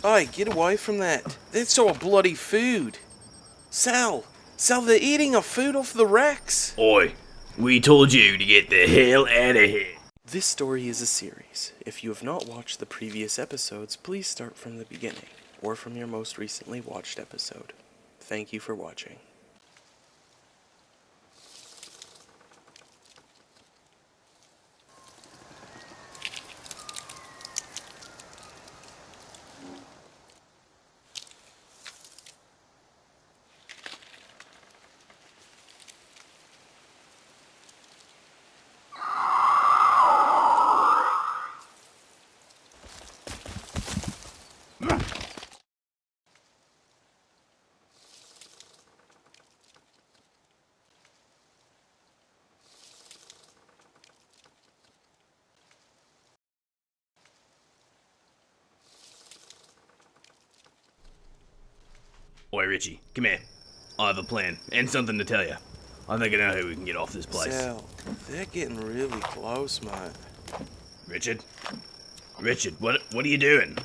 Hey, get away from that. That's all bloody food. Sal, they're eating our food off the racks. Oi, we told you to get the hell out of here. This story is a series. If you have not watched the previous episodes, please start from the beginning, or from your most recently watched episode. Thank you for watching. Oi, Richie, come here. I have a plan, and something to tell you. I think I know how we can get off this place. Sal, they're getting really close, mate. Richard, what are you doing?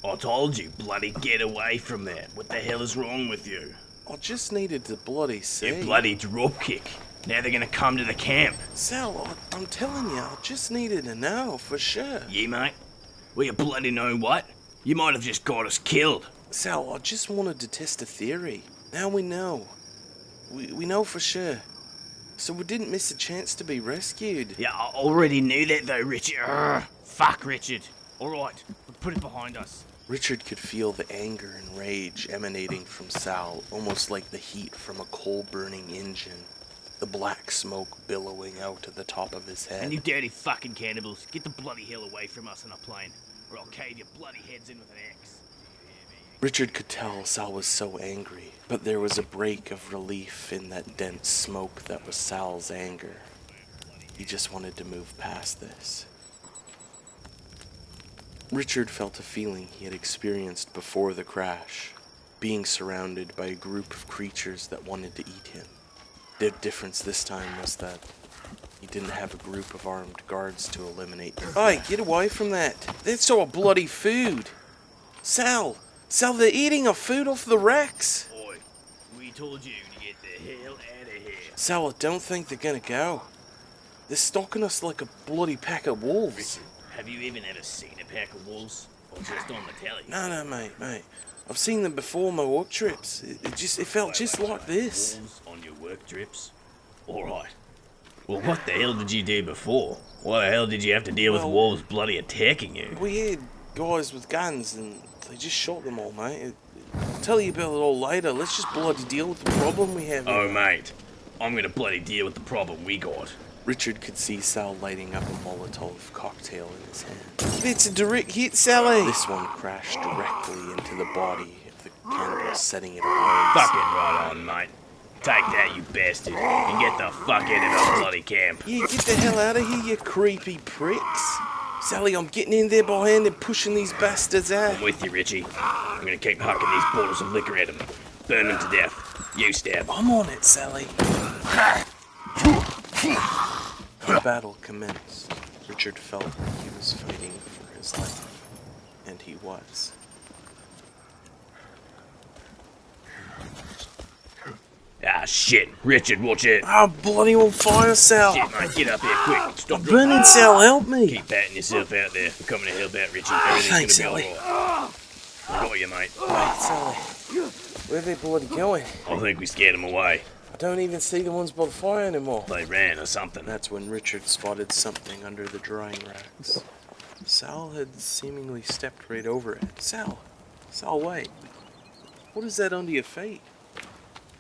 I told you, bloody get away from there. What the hell is wrong with you? I just needed to bloody see. You bloody dropkick. Now they're gonna come to the camp. Sal, I'm telling you, I just needed to know for sure. Yeah, mate? Well, you bloody know what? You might have just got us killed. Sal, I just wanted to test a theory. Now we know. We know for sure. So we didn't miss a chance to be rescued. Yeah, I already knew that though, Richard. Fuck, Richard. Alright, put it behind us. Richard could feel the anger and rage emanating from Sal, almost like the heat from a coal-burning engine. The black smoke billowing out at the top of his head. And you dirty fucking cannibals, get the bloody hell away from us on a plane, or I'll cave your bloody heads in with an axe. Richard could tell Sal was so angry, but there was a break of relief in that dense smoke that was Sal's anger. He just wanted to move past this. Richard felt a feeling he had experienced before the crash, being surrounded by a group of creatures that wanted to eat him. The difference this time was that he didn't have a group of armed guards to eliminate their Hey, get away from that. That's all bloody food. Sal, they're eating our food off the racks. Oi, we told you to get the hell out of here. Sal, I don't think they're gonna go. They're stalking us like a bloody pack of wolves. Richard, have you even ever seen a pack of wolves? Or just on the telly? No, mate. I've seen them before my work trips. It felt just like this. Wolves on your work trips? Alright. Well, what the hell did you do before? Why the hell did you have to deal with wolves bloody attacking you? We had guys with guns and they just shot them all, mate. I'll tell you about it all later. Let's just bloody deal with the problem we have. Oh, mate. I'm gonna bloody deal with the problem we got. Richard could see Sal lighting up a Molotov cocktail in his hand. It's a direct hit, Sally! This one crashed directly into the body of the cannibal, setting it ablaze. Fucking right on, mate. Take that, you bastard, and get the fuck out of the bloody camp. Yeah, get the hell out of here, you creepy pricks. Sally, I'm getting in there behind and pushing these bastards out. I'm with you, Richie. I'm gonna keep hucking these bottles of liquor at them. Burn them to death. You stab. I'm on it, Sally. The battle commenced. Richard felt like he was fighting for his life. And he was. Ah, shit. Richard, watch it. I'm bloody on fire, Sal. Shit, mate, get up here quick. Stop I'm burning, Sal, help me. Keep patting yourself out there. We're coming to help out, Richie. Thanks, Everything's Sally. gonna be alright. I got you, mate. Wait, Sally. Where are they bloody going? I think we scared them away. I don't even see the ones by the fire anymore. They ran or something. That's when Richard spotted something under the drying racks. Sal had seemingly stepped right over it. Sal, wait. What is that under your feet?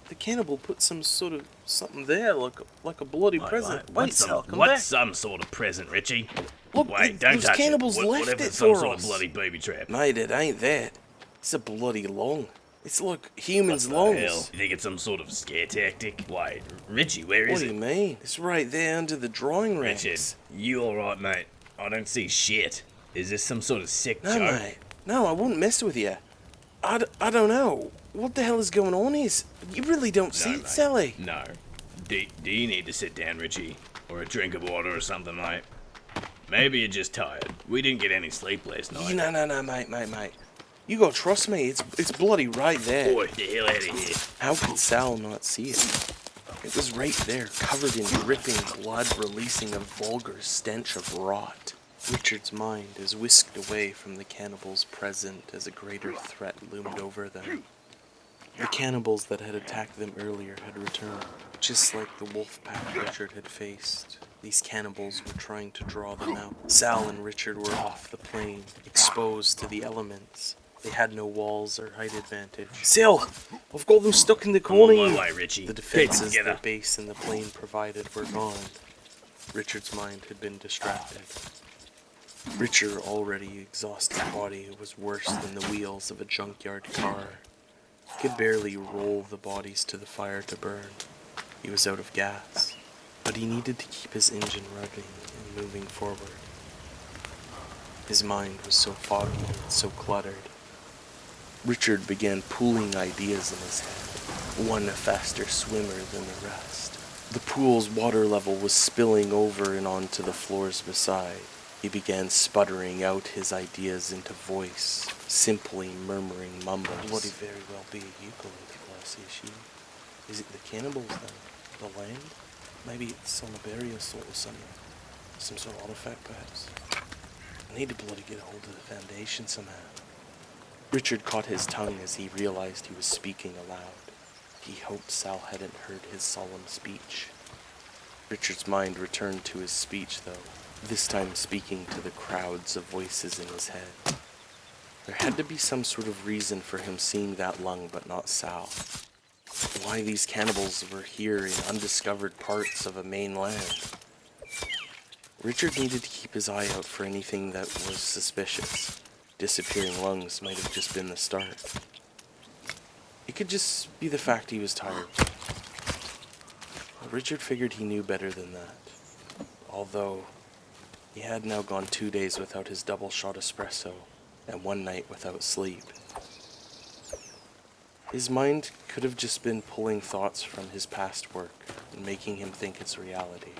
The cannibal put some sort of something there, like a bloody present. Wait, Sal, come back. What's some sort of present, Richie? Look, Wait, don't those touch cannibals it. left What if it it's some for sort us? of bloody booby trap? Mate, it ain't that. It's a bloody lung. It's like humans' What the lungs. hell? You think it's some sort of scare tactic? Wait, Richie, where What is do it? you mean? It's right there under the drying racks. Richard, you alright, mate? I don't see shit. Is this some sort of sick No, joke? mate. No, I wouldn't mess with you. I don't know. What the hell is going on here? You really don't see it, mate. Sally. No. Do you need to sit down, Richie? Or a drink of water or something, mate? Maybe you're just tired. We didn't get any sleep last night. No, mate. You gotta trust me, it's bloody right there. Boy, the hell out of here. How could Sal not see it? It was right there, covered in dripping blood, releasing a vulgar stench of rot. Richard's mind is whisked away from the cannibals present as a greater threat loomed over them. The cannibals that had attacked them earlier had returned, just like the wolf pack Richard had faced. These cannibals were trying to draw them out. Sal and Richard were off the plain, exposed to the elements. They had no walls or height advantage. Sal! I've got them stuck in the corner! On my way, Richie. The defenses the base and the plane provided were gone. Richard's mind had been distracted. Richard, already exhausted body, was worse than the wheels of a junkyard car. He could barely roll the bodies to the fire to burn. He was out of gas, but he needed to keep his engine running and moving forward. His mind was so foggy and so cluttered. Richard began pooling ideas in his head, one a faster swimmer than the rest. The pool's water level was spilling over and onto the floors beside. He began sputtering out his ideas into voice, simply murmuring mumbles. Bloody very well be you calling the class issue. Is it the cannibals then? The land? Maybe it's on a burial sort or something. Some sort of artifact perhaps. I need to bloody get a hold of the foundation somehow. Richard caught his tongue as he realized he was speaking aloud. He hoped Sal hadn't heard his solemn speech. Richard's mind returned to his speech though, this time speaking to the crowds of voices in his head. There had to be some sort of reason for him seeing that lung but not Sal. Why these cannibals were here in undiscovered parts of a main land. Richard needed to keep his eye out for anything that was suspicious. Disappearing lungs might have just been the start. It could just be the fact he was tired. Richard figured he knew better than that. Although, he had now gone 2 days without his double shot espresso, and 1 night without sleep. His mind could have just been pulling thoughts from his past work and making him think it's reality.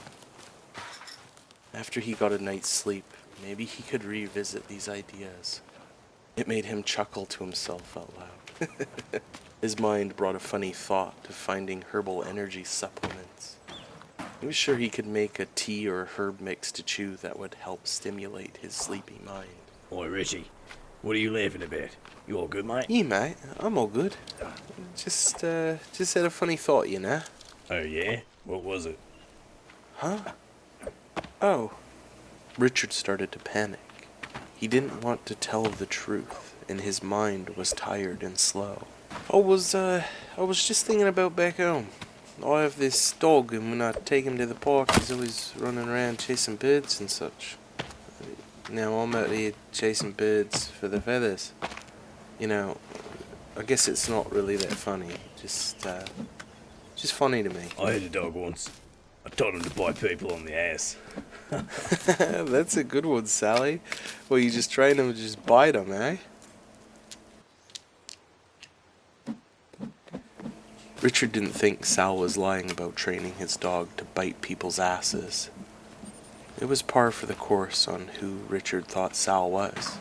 After he got a night's sleep, maybe he could revisit these ideas. It made him chuckle to himself out loud. His mind brought a funny thought to finding herbal energy supplements. He was sure he could make a tea or a herb mix to chew that would help stimulate his sleepy mind. Oi, Richie, what are you laughing about? You all good, mate? Yeah, mate, I'm all good. Just had a funny thought, you know? Oh, yeah? What was it? Huh? Oh. Richard started to panic. He didn't want to tell the truth, and his mind was tired and slow. I was just thinking about back home. I have this dog, and when I take him to the park, he's always running around chasing birds and such. Now I'm out here chasing birds for the feathers. You know, I guess it's not really that funny. Just funny to me. I had a dog once. I taught him to bite people on the ass. That's a good one, Sally. Well, you just train him to just bite them, eh? Richard didn't think Sal was lying about training his dog to bite people's asses. It was par for the course on who Richard thought Sal was.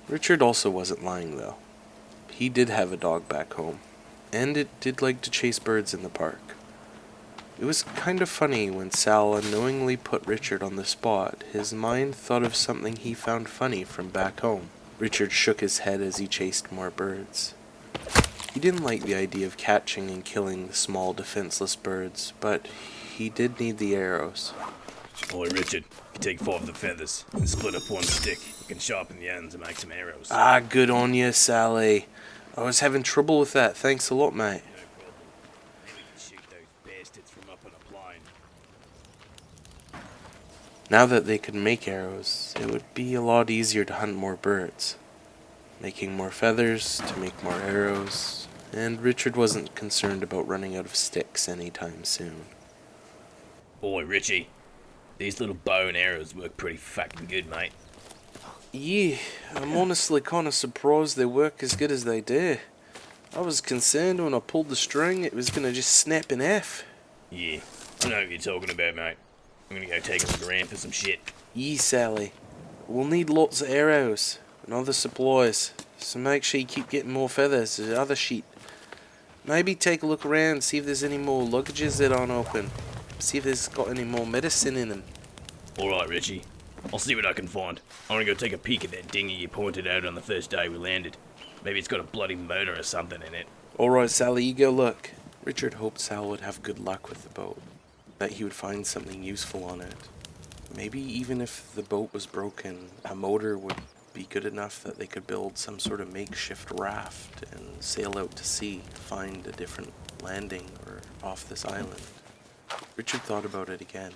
Richard also wasn't lying, though. He did have a dog back home, and it did like to chase birds in the park. It was kind of funny when Sal unknowingly put Richard on the spot. His mind thought of something he found funny from back home. Richard shook his head as he chased more birds. He didn't like the idea of catching and killing the small defenseless birds, but he did need the arrows. Oi, Richard, you take 5 of the feathers and split up 1 stick. You can sharpen the ends and make some arrows. Ah, good on you, Sally. I was having trouble with that. Thanks a lot, mate. No problem. Maybe we can shoot those bastards from up on a plane. Now that they could make arrows, it would be a lot easier to hunt more birds. Making more feathers to make more arrows, and Richard wasn't concerned about running out of sticks anytime soon. Oi, Richie, these little bow and arrows work pretty fucking good, mate. Yeah, I'm honestly kind of surprised they work as good as they do. I was concerned when I pulled the string it was going to just snap in half. Yeah, I know what you're talking about, mate. I'm gonna go take a look around for some shit. Yeah, Sally. We'll need lots of arrows and other supplies. So make sure you keep getting more feathers. There's other sheet. Maybe take a look around, see if there's any more luggages that aren't open. See if there's got any more medicine in them. Alright, Richie. I'll see what I can find. I want to go take a peek at that dinghy you pointed out on the first day we landed. Maybe it's got a bloody motor or something in it. Alright, Sally, you go look. Richard hoped Sal would have good luck with the boat. That he would find something useful on it. Maybe even if the boat was broken, a motor would be good enough that they could build some sort of makeshift raft and sail out to sea, find a different landing or off this island. Richard thought about it again.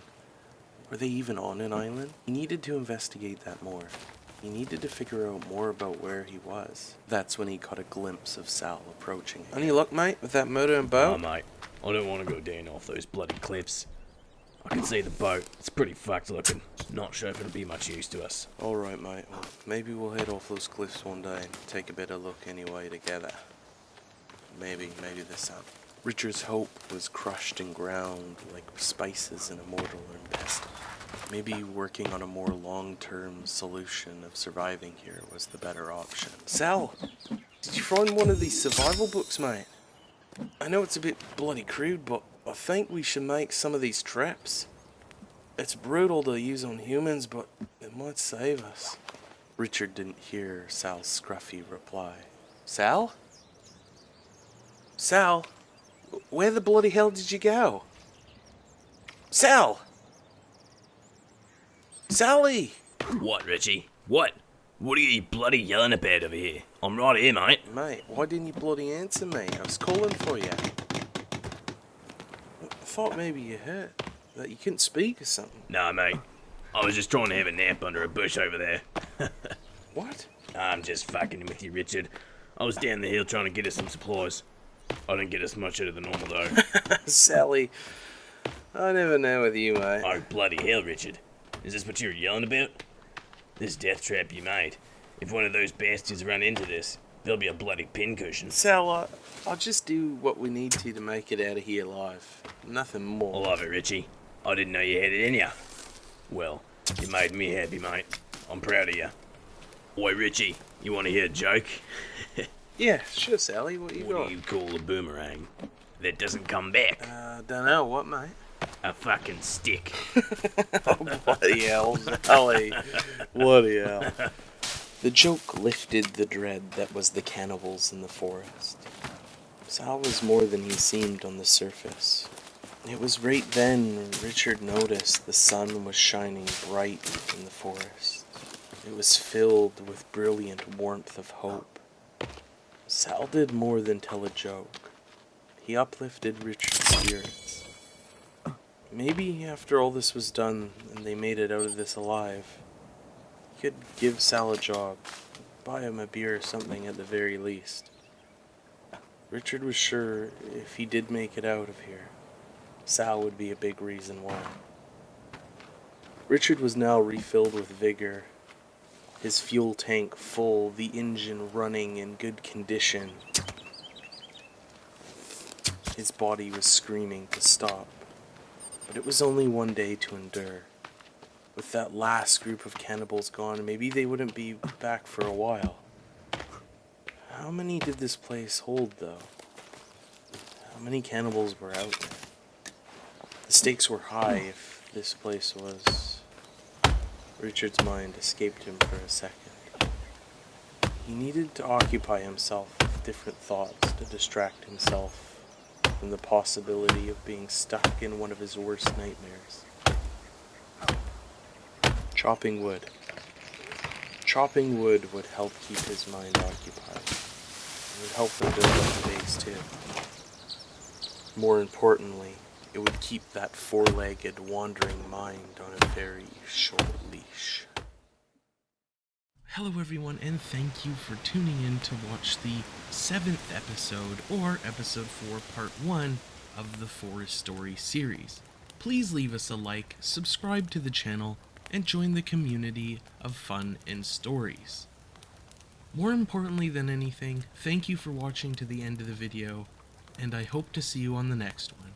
Were they even on an island? He needed to investigate that more. He needed to figure out more about where he was. That's when he caught a glimpse of Sal approaching him. Any luck, mate, with that motor and boat? Oh, mate. I don't want to go down off those bloody cliffs. I can see the boat. It's pretty fucked looking. Not sure if it'll be much use to us. Alright, mate. Well, maybe we'll head off those cliffs one day and take a better look anyway together. Maybe this time. Richard's hope was crushed and ground like spices in a mortar and pestle. Maybe working on a more long-term solution of surviving here was the better option. Sal, did you find one of these survival books, mate? I know it's a bit bloody crude, but I think we should make some of these traps. It's brutal to use on humans, but it might save us. Richard didn't hear Sal's scruffy reply. Sal? Sal? Where the bloody hell did you go? Sal! Sally! What, Richie? What? What are you bloody yelling about over here? I'm right here, mate. Mate, why didn't you bloody answer me? I was calling for you. I thought maybe you hurt. That you couldn't speak or something. Nah, mate. I was just trying to have a nap under a bush over there. What? I'm just fucking with you, Richard. I was down the hill trying to get us some supplies. I didn't get us much out of the normal, though. Sally, I never know with you, mate. Oh, bloody hell, Richard. Is this what you were yelling about? This death trap you made. If one of those bastards run into this, there'll be a bloody pincushion. Sal, I'll just do what we need to make it out of here alive. Nothing more. I love it, Richie. I didn't know you had it in ya. Well, you made me happy, mate. I'm proud of you. Oi, Richie, you want to hear a joke? Yeah, sure, Sally. What you got? What do you call a boomerang that doesn't come back? Don't know. What, mate? A fucking stick. Oh, bloody hell, Sally. Bloody hell. The joke lifted the dread that was the cannibals in the forest. Sal was more than he seemed on the surface. It was right then Richard noticed the sun was shining bright in the forest. It was filled with brilliant warmth of hope. Sal did more than tell a joke. He uplifted Richard's spirits. Maybe after all this was done and they made it out of this alive, he could give Sal a job, buy him a beer or something at the very least. Richard was sure if he did make it out of here, Sal would be a big reason why. Richard was now refilled with vigor, his fuel tank full, the engine running in good condition. His body was screaming to stop, but it was only one day to endure. With that last group of cannibals gone, maybe they wouldn't be back for a while. How many did this place hold, though? How many cannibals were out there? The stakes were high if this place was... Richard's mind escaped him for a second. He needed to occupy himself with different thoughts to distract himself from the possibility of being stuck in one of his worst nightmares. Chopping wood. Chopping wood would help keep his mind occupied. It would help him build up the base too. More importantly, it would keep that four-legged, wandering mind on a very short leash. Hello everyone, and thank you for tuning in to watch the 7th episode, or episode 4, part 1, of the Forest Story series. Please leave us a like, subscribe to the channel, and join the community of fun and stories. More importantly than anything, thank you for watching to the end of the video, and I hope to see you on the next one.